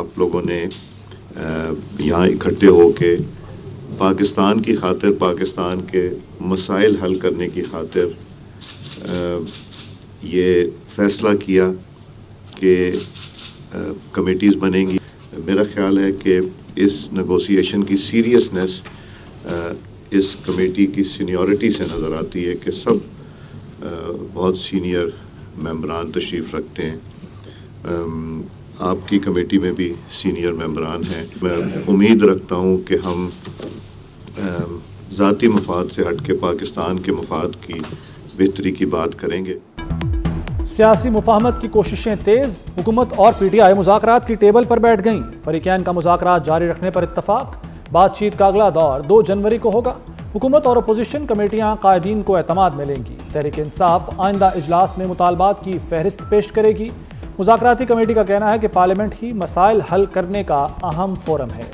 आप लोगों ने यहाँ इकट्ठे होके पाकिस्तान की खातिर, पाकिस्तान के मसाइल हल करने की खातिर ये फ़ैसला किया कि कमेटीज़ बनेंगी। मेरा ख्याल है कि इस नेगोशिएशन की सीरियसनेस इस कमेटी की सीनियरिटी से नज़र आती है कि सब बहुत सीनियर मेंबरान तशरीफ़ रखते हैं। आपकी कमेटी में भी सीनियर मेंबरान हैं। मैं उम्मीद रखता हूँ कि हम ज़ाती मफाद से हट के पाकिस्तान के मफाद की बेहतरी की बात करेंगे। सियासी मुफाहमत की कोशिशें तेज, हुकूमत और पीटीआई मुज़ाकरात की टेबल पर बैठ गईं। फरीकैन का मुज़ाकरात जारी रखने पर इत्तफाक। बातचीत का अगला दौर 2 जनवरी को होगा। हुकूमत और अपोजिशन कमेटियां कायदीन को एतमाद में लेंगी। तहरीक इंसाफ आइंदा इजलास में मुतालबात की फहरिस्त पेश करेगी। मुज़ाकराती कमेटी का कहना है कि पार्लियामेंट ही मसाइल हल करने का अहम फोरम है।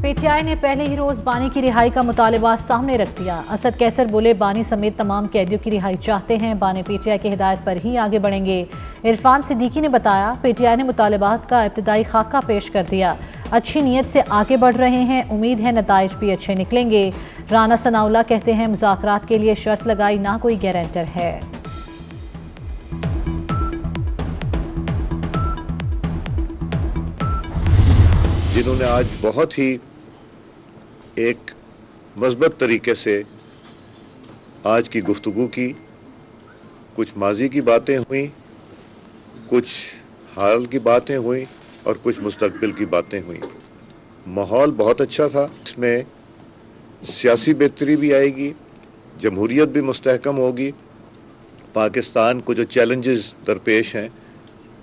पीटीआई ने पहले ही रोज बानी की रिहाई का मुतालबा सामने रख दिया। असद कैसर बोले बानी समेत तमाम कैदियों की रिहाई चाहते हैं। बानी पीटीआई की हिदायत पर ही आगे बढ़ेंगे। इरफान सिद्दीकी ने बताया पीटीआई ने मुतालबात का इब्तिदाई खाका पेश कर दिया। अच्छी नीयत से आगे बढ़ रहे हैं, उम्मीद है नताइज भी अच्छे निकलेंगे। राना सनाउल्लाह कहते हैं मुज़ाकरात के लिए शर्त लगाई ना कोई गारंटर है। जिन्होंने आज बहुत ही एक मज़बूत तरीके से आज की गुफ्तगू की, कुछ माजी की बातें हुई, कुछ हाल की बातें हुई और कुछ मुस्तकबिल की बातें हुई। माहौल बहुत अच्छा था। इसमें सियासी बेहतरी भी आएगी, जमहूरियत भी मुस्तहकम होगी, पाकिस्तान को जो चैलेंजेस दरपेश हैं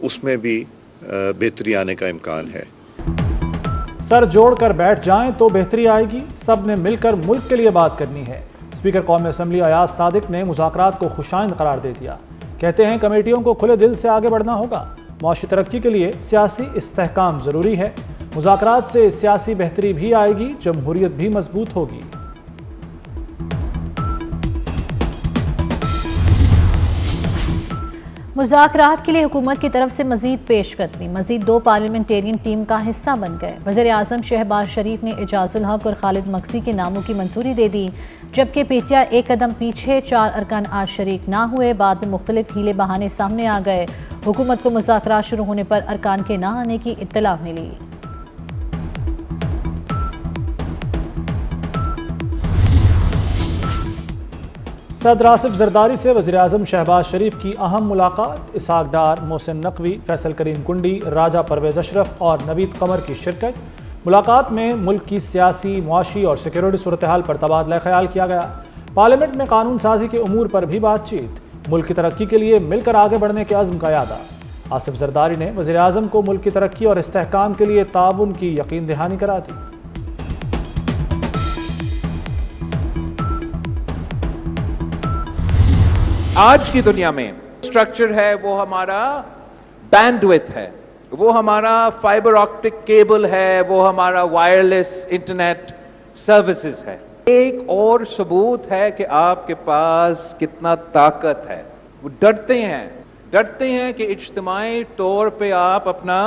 उसमें भी बेहतरी आने का इम्कान है। सर जोड़कर बैठ जाएं तो बेहतरी आएगी। सब ने मिलकर मुल्क के लिए बात करनी है। स्पीकर कौमी असम्बली अयाज सादिक ने मुज़ाकरात को खुशाइंद करार दे दिया। कहते हैं कमेटियों को खुले दिल से आगे बढ़ना होगा। मुआशी तरक्की के लिए सियासी इस्तेहकाम ज़रूरी है। मुज़ाकरात से सियासी बेहतरी भी आएगी, जमहूरियत भी मजबूत होगी। मुज़ाकरात के लिए हुकूमत की तरफ से मजीद पेशकदमी। मजीद 2 पार्लियामेंटेरियन टीम का हिस्सा बन गए। वज़ीर आज़म शहबाज शरीफ ने एजाजुल हक और खालिद मकसी के नामों की मंजूरी दे दी, जबकि पीटीआई एक कदम पीछे। 4 अरकान आज शरीक ना हुए, बाद में मुख्तलिफ हीले बहाने सामने आ गए। हुकूमत को मुज़ाकरात शुरू होने पर अरकान के ना आने की इत्तला मिली। सदर आसिफ जरदारी से वज़ीर आज़म शहबाज शरीफ की अहम मुलाकात। इसहाक डार, मोहसिन नकवी, फैसल करीम कुंडी, राजा परवेज़ अशरफ और नवीद कमर की शिरकत। मुलाकात में मुल्क की सियासी, मुआशी और सिक्योरिटी सूरत हाल पर तबादला ख्याल किया गया। पार्लियामेंट में कानून साजी के उमूर पर भी बातचीत। मुल्क की तरक्की के लिए मिलकर आगे बढ़ने के अज़्म का यादा। आसिफ जरदारी ने वज़ीर आज़म को मुल्क की तरक्की और इस्तेहकाम के लिए ताउन की यकीन दहानी करा दी। आज की दुनिया में स्ट्रक्चर है वो हमारा बैंडविड्थ है, वो हमारा फाइबर ऑप्टिक केबल है, वो हमारा वायरलेस इंटरनेट सर्विसेज है। एक और सबूत है कि आपके पास कितना ताकत है। वो डरते हैं कि इज्तिमाई तौर पे आप अपना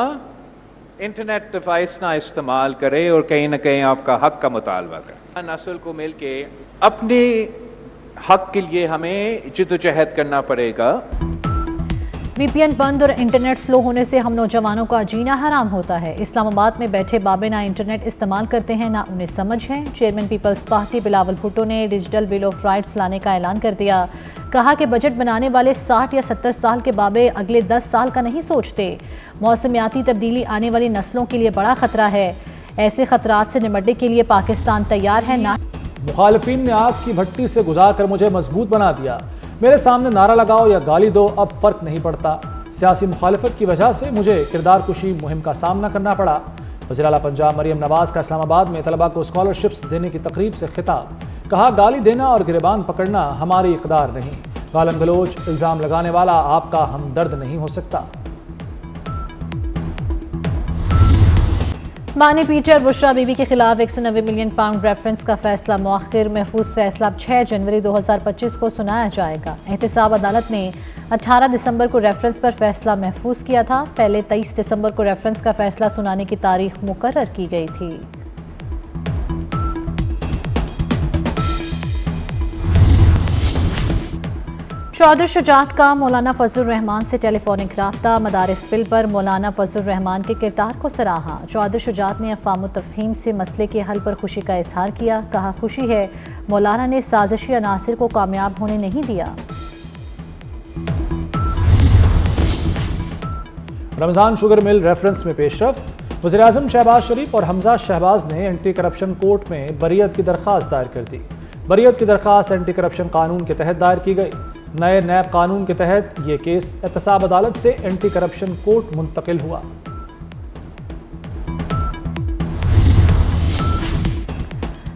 इंटरनेट डिवाइस ना इस्तेमाल करें और कहीं ना कहीं आपका हक का मुतालबा करें। नस्ल को मिलके अपने हक के लिए हमें जिद्दोजहद करना पड़ेगा। वीपीएन बंद और इंटरनेट स्लो होने से हम नौजवानों का जीना हराम होता है। इस्लामाबाद में बैठे बाबे ना इंटरनेट इस्तेमाल करते हैं ना उन्हें समझ है। चेयरमैन पीपल्स पार्टी बिलावल भुट्टो ने डिजिटल बिल ऑफ राइट्स लाने का ऐलान कर दिया। कहा कि बजट बनाने वाले 60 या 70 साल के बाबे अगले 10 साल का नहीं सोचते। मौसमियाती तब्दीली आने वाली नस्लों के लिए बड़ा खतरा है। ऐसे खतरात से निपटने के लिए पाकिस्तान तैयार है। ना मुखालिफिन ने आग की भट्टी से गुजार कर मुझे मजबूत बना दिया। मेरे सामने नारा लगाओ या गाली दो, अब फर्क नहीं पड़ता। सियासी मुखालिफत की वजह से मुझे किरदार कुशी मुहिम का सामना करना पड़ा। वज़ीर आला पंजाब मरियम नवाज का इस्लामाबाद में तलबा को स्कॉलरशिप्स देने की तकरीब से खिताब। कहा गाली देना और गिरबान पकड़ना हमारी इक़दार नहीं। गालम गलोच इल्ज़ाम लगाने वाला आपका हमदर्द नहीं हो सकता। بانی پیٹر بشرا بی بی کے خلاف 190 ملین پاؤنڈ ریفرنس کا فیصلہ مؤخر، محفوظ فیصلہ اب 6 جنوری 2025 کو سنایا جائے گا۔ احتساب عدالت نے 18 دسمبر کو ریفرنس پر فیصلہ محفوظ کیا تھا، پہلے 23 دسمبر کو ریفرنس کا فیصلہ سنانے کی تاریخ مقرر کی گئی تھی۔ چودھری شجاعت کا مولانا فضل الرحمان سے ٹیلی فونک رابطہ، مدارس بل پر مولانا فضل الرحمان کے کردار کو سراہا۔ چودھری شجاعت نے افہام و تفہیم سے مسئلے کے حل پر خوشی کا اظہار کیا، کہا خوشی ہے مولانا نے سازشی عناصر کو کامیاب ہونے نہیں دیا۔ رمضان شوگر مل ریفرنس میں پیش رفت، وزیراعظم شہباز شریف اور حمزہ شہباز نے اینٹی کرپشن کورٹ میں بریت کی درخواست دائر کر دی۔ بریت کی درخواست اینٹی کرپشن قانون کے تحت دائر کی گئی۔ نئے نیب قانون کے تحت یہ کیس احتساب عدالت سے اینٹی کرپشن کورٹ منتقل ہوا۔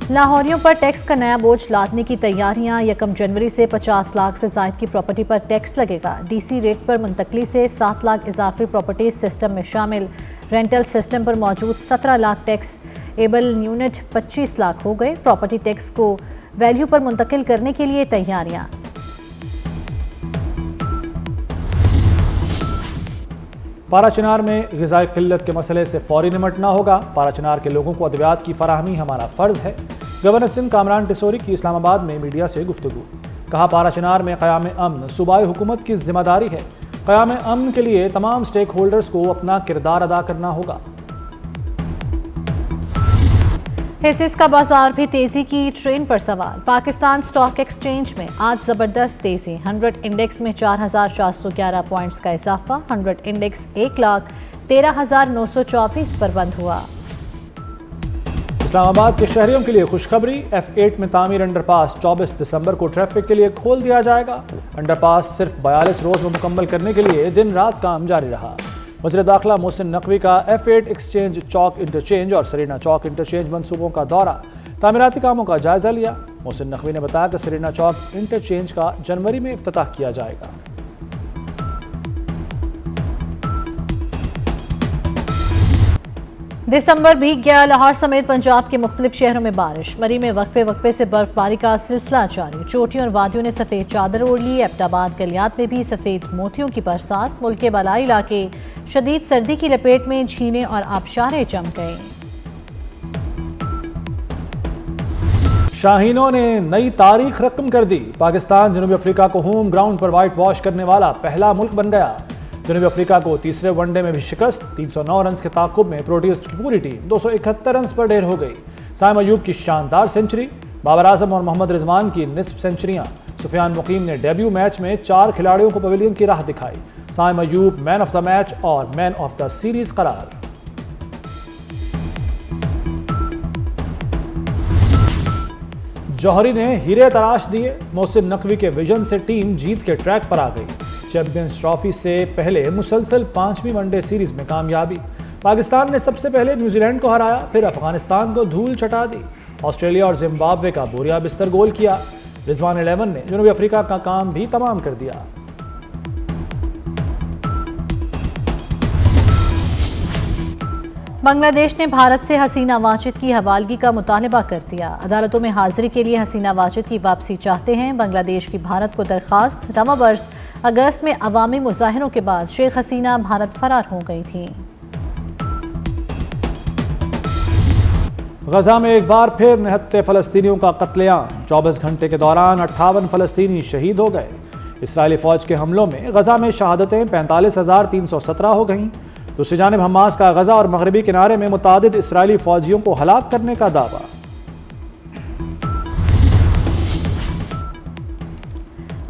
لاہوریوں پر ٹیکس کا نیا بوجھ لادنے کی تیاریاں، 1 جنوری سے 50 لاکھ سے زائد کی پراپرٹی پر ٹیکس لگے گا۔ ڈی سی ریٹ پر منتقلی سے 7 لاکھ اضافی پراپرٹیز سسٹم میں شامل، رینٹل سسٹم پر موجود 17 lakh taxable unit 25 lakh ہو گئے۔ پراپرٹی ٹیکس کو ویلیو پر منتقل کرنے کے لیے تیاریاں۔ پارا چنار میں غذائی قلت کے مسئلے سے فوری نمٹنا ہوگا، پارا چنار کے لوگوں کو ادویات کی فراہمی ہمارا فرض ہے۔ گورنر سندھ کامران ٹیسوری کی اسلام آباد میں میڈیا سے گفتگو، کہا پارا چنار میں قیام امن صوبائی حکومت کی ذمہ داری ہے، قیام امن کے لیے تمام سٹیک ہولڈرز کو اپنا کردار ادا کرنا ہوگا۔ حصص کا بازار بھی تیزی کی ٹرین پر سوار، پاکستان سٹاک ایکسچینج میں آج زبردست تیزی، 100 انڈیکس میں 4,411 پوائنٹس کا اضافہ، 100 انڈیکس 1,13,924 پر بند ہوا۔ اسلام آباد کے شہریوں کے لیے خوشخبری، F8 میں تعمیر انڈر پاس 24 دسمبر کو ٹریفک کے لیے کھول دیا جائے گا۔ انڈر پاس صرف 42 روز میں مکمل کرنے کے لیے دن رات کام جاری رہا۔ وزیر داخلہ محسن نقوی کا F8 ایکسچینج چوک انٹرچینج اور سرینا چوک انٹرچینج منصوبوں کا دورہ، تعمیراتی کاموں کا جائزہ لیا۔ محسن نقوی نے بتایا کہ سرینا چوک انٹرچینج کا جنوری میں افتتاح کیا جائے گا۔ دسمبر بھیگ گیا، لاہور سمیت پنجاب کے مختلف شہروں میں بارش، مری میں وقفے وقفے سے برف باری کا سلسلہ جاری، چوٹیوں اور وادیوں نے سفید چادر اوڑھ لی۔ ایبٹ گلیات میں بھی سفید موتیوں کی برسات، ملک کے بالائی علاقے شدید سردی کی لپیٹ میں، جھیلیں اور آبشاریں جم گئیں۔ شاہینوں نے نئی تاریخ رقم کر دی، پاکستان جنوبی افریقہ کو ہوم گراؤنڈ پر وائٹ واش کرنے والا پہلا ملک بن گیا۔ جنوبی افریقہ کو تیسرے ون ڈے میں بھی شکست، 309 رنز کے تعاقب میں پروٹیز کی پوری ٹیم 271 رنز پر ڈھیر ہو گئی۔ سائم ایوب کی شاندار سنچری، بابر اعظم اور محمد رضوان کی نصف سنچریاں، سفیان مقیم نے ڈیبیو میچ میں 4 کھلاڑیوں کو پویلین کی راہ دکھائی، سائم ایوب مین آف دا میچ اور مین آف دا سیریز قرار۔ جوہری نے ہیرے تراش دیے، محسن نقوی کے ویژن سے ٹیم جیت کے ٹریک پر آ گئی۔ چیمپئنز ٹرافی سے پہلے مسلسل 5ویں ون ڈے سیریز میں کامیابی، پاکستان نے سب سے پہلے نیوزی لینڈ کو ہرایا، پھر افغانستان کو دھول چٹا دی، آسٹریلیا اور زمبابوے کا بوریا بستر گول کیا، رضوان 11 نے جنوبی افریقہ کا کام بھی تمام کر دیا۔ بنگلہ دیش نے بھارت سے حسینہ واجد کی حوالگی کا مطالبہ کر دیا، عدالتوں میں حاضری کے لیے حسینہ واجد کی واپسی چاہتے ہیں بنگلہ دیش کی بھارت کو درخواست۔ رواں برس اگست میں عوامی مظاہروں کے بعد شیخ حسینہ بھارت فرار ہو گئی تھیں۔ غزہ میں ایک بار پھر نہتے فلسطینیوں کا قتل عام، 24 گھنٹے کے دوران 58 فلسطینی شہید ہو گئے۔ اسرائیلی فوج کے حملوں میں غزہ میں شہادتیں 45,317 ہو گئیں۔ دوسری جانب حماس کا غزہ اور مغربی کنارے میں متعدد اسرائیلی فوجیوں کو ہلاک کرنے کا دعویٰ۔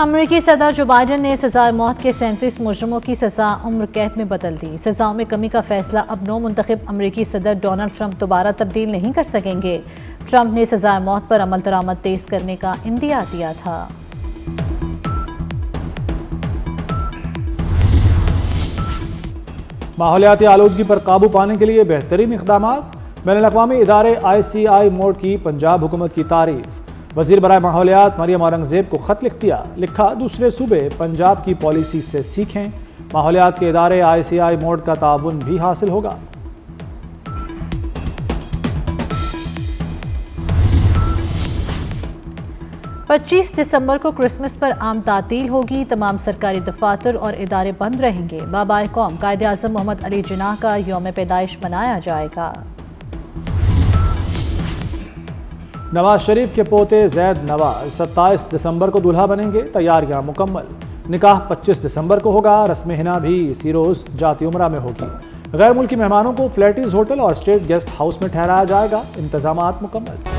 امریکی صدر جو بائیڈن نے سزائے موت کے 37 مجرموں کی سزا عمر قید میں بدل دی، سزاؤں میں کمی کا فیصلہ اب نو منتخب امریکی صدر ڈونلڈ ٹرمپ دوبارہ تبدیل نہیں کر سکیں گے۔ ٹرمپ نے سزائے موت پر عمل درآمد تیز کرنے کا عندیہ دیا تھا۔ ماحولیاتی آلودگی پر قابو پانے کے لیے بہترین اقدامات، بین الاقوامی ادارے ICI موڈ کی پنجاب حکومت کی تعریف، وزیر برائے ماحولیات مریم اورنگزیب کو خط لکھا دوسرے صوبے پنجاب کی پالیسی سے سیکھیں، ماحولیات کے ادارے ICI موڈ کا تعاون بھی حاصل ہوگا۔ 25 दिसंबर को क्रिसमस पर आम तातील होगी। तमाम सरकारी दफातर और इदारे बंद रहेंगे। बाबाए कौम कायदे आज़म मोहम्मद अली जिन्नाह का यौम पैदाइश मनाया जाएगा। नवाज शरीफ के पोते जैद नवाज 27 दिसंबर को दूल्हा बनेंगे। तैयारियां मुकम्मल। निकाह 25 दिसंबर को होगा। रस्म हिना भी इसी रोज जाती उम्रा में होगी। गैर मुल्की मेहमानों को फ्लैटीज होटल और स्टेट गेस्ट हाउस में ठहराया जाएगा। इंतजामात मुकम्मल।